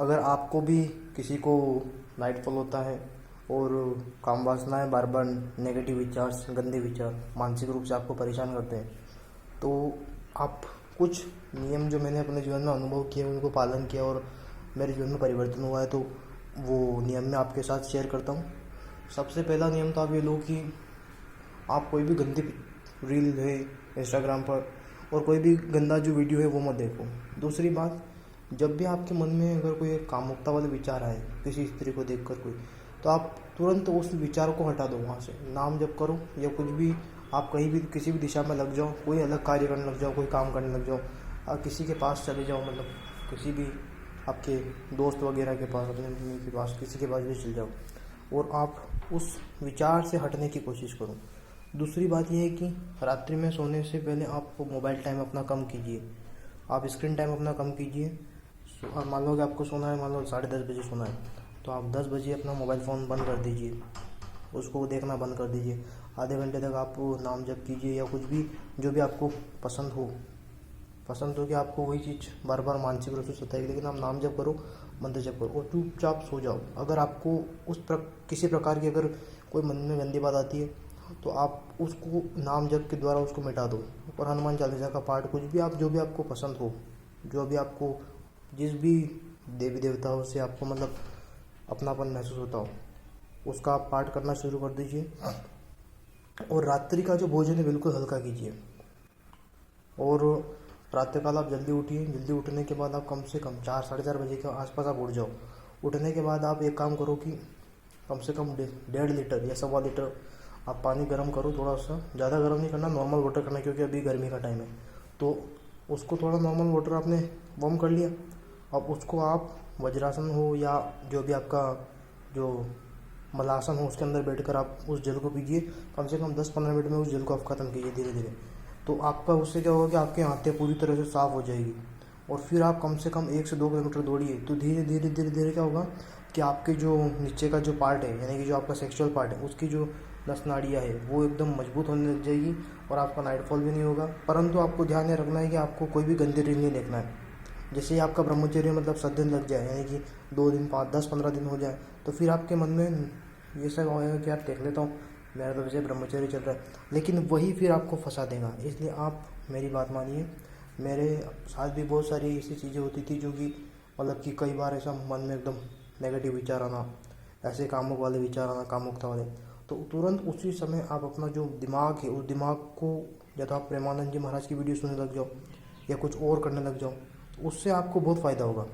अगर आपको भी किसी को नाइट फॉल होता है और काम वासनाएं बार बार नेगेटिव विचार, गंदे विचार मानसिक रूप से आपको परेशान करते हैं, तो आप कुछ नियम जो मैंने अपने जीवन में अनुभव किए उनको पालन किया और मेरे जीवन में परिवर्तन हुआ है, तो वो नियम मैं आपके साथ शेयर करता हूँ। सबसे पहला नियम तो आप ये लो कि आप कोई भी गंदी रील है इंस्टाग्राम पर और कोई भी गंदा जो वीडियो है वो मत देखो। दूसरी बात, जब भी आपके मन में अगर कोई कामुकता वाले विचार आए किसी स्त्री को देखकर कोई, तो आप तुरंत उस विचार को हटा दो वहाँ से। नाम जप करो या कुछ भी, आप कहीं भी किसी भी दिशा में लग जाओ, कोई अलग कार्य करने लग जाओ, कोई काम करने लग जाओ, आप किसी के पास चले जाओ, मतलब किसी भी आपके दोस्त वगैरह के पास, अपने मम्मी के पास, किसी के पास भी चले जाओ और आप उस विचार से हटने की कोशिश करो। दूसरी बात यह है कि रात्रि में सोने से पहले आप मोबाइल टाइम अपना कम कीजिए, आप स्क्रीन टाइम अपना कम कीजिए। मान लो कि आपको सोना है, मान लो 10:30 बजे सोना है, तो आप 10 बजे अपना मोबाइल फ़ोन बंद कर दीजिए, उसको देखना बंद कर दीजिए। आधे घंटे तक आप नाम जप कीजिए या कुछ भी जो भी आपको पसंद हो कि आपको वही चीज़ बार बार मानसिक रूप से सताएगी, लेकिन आप नाम जप करो, मंत्र जप करो और चुपचाप सो जाओ। अगर आपको किसी प्रकार की अगर कोई मन में गंदी बात आती है तो आप उसको नाम जप के द्वारा उसको मिटा दो और हनुमान चालीसा का पाठ, कुछ भी आप जो भी आपको पसंद हो, जो भी आपको जिस भी देवी देवताओं से आपको मतलब अपनापन महसूस होता हो, उसका आप पाठ करना शुरू कर दीजिए। और रात्रि का जो भोजन है बिल्कुल हल्का कीजिए और प्रातःकाल आप जल्दी उठिए। जल्दी उठने के बाद आप कम से कम 4 साढ़े 4 बजे के आसपास आप उठ जाओ। उठने के बाद आप एक काम करो कि कम से कम 1.5 लीटर या 1.25 लीटर आप पानी गर्म करो, थोड़ा सा ज़्यादा गर्म नहीं करना, नॉर्मल वाटर करना, क्योंकि अभी गर्मी का टाइम है। तो उसको थोड़ा नॉर्मल वाटर आपने वार्म कर लिया, अब उसको आप वज्रासन हो या जो भी आपका जो मलासन हो उसके अंदर बैठकर आप उस जल को पीजिए। कम से कम 10-15 मिनट में उस जल को आप ख़त्म कीजिए धीरे धीरे। तो आपका उससे क्या होगा कि आपकी आंतें पूरी तरह से साफ़ हो जाएगी। और फिर आप कम से कम 1 से 2 किलोमीटर दौड़िए, तो धीरे धीरे धीरे धीरे क्या होगा कि आपके जो नीचे का जो पार्ट है, यानी कि जो आपका सेक्सुअल पार्ट है, उसकी जो नस नाड़ियाँ है वो एकदम मजबूत होने लग जाएगी और आपका नाइटफॉल भी नहीं होगा। परंतु आपको ध्यान में रखना है कि आपको कोई भी गंदी रील नहीं देखना है। जैसे ही आपका ब्रह्मचर्य मतलब 7 दिन लग जाए, यानी कि 2 दिन 5 10-15 दिन हो जाए, तो फिर आपके मन में ये सब होएगा कि यार देख लेता हूँ, मेरा तो वैसे ब्रह्मचर्य चल रहा है, लेकिन वही फिर आपको फंसा देगा। इसलिए आप मेरी बात मानिए। मेरे साथ भी बहुत सारी ऐसी चीज़ें होती थी जो कि मतलब कि कई बार ऐसा मन में एकदम नेगेटिव विचार आना, ऐसे कामुक वाले विचार आना, कामुकता वाले, तो तुरंत उसी समय आप अपना जो दिमाग है उस दिमाग को या तो आप प्रेमानंद जी महाराज की वीडियो सुनने लग जाओ या कुछ और करने लग जाओ, उससे आपको बहुत फ़ायदा होगा।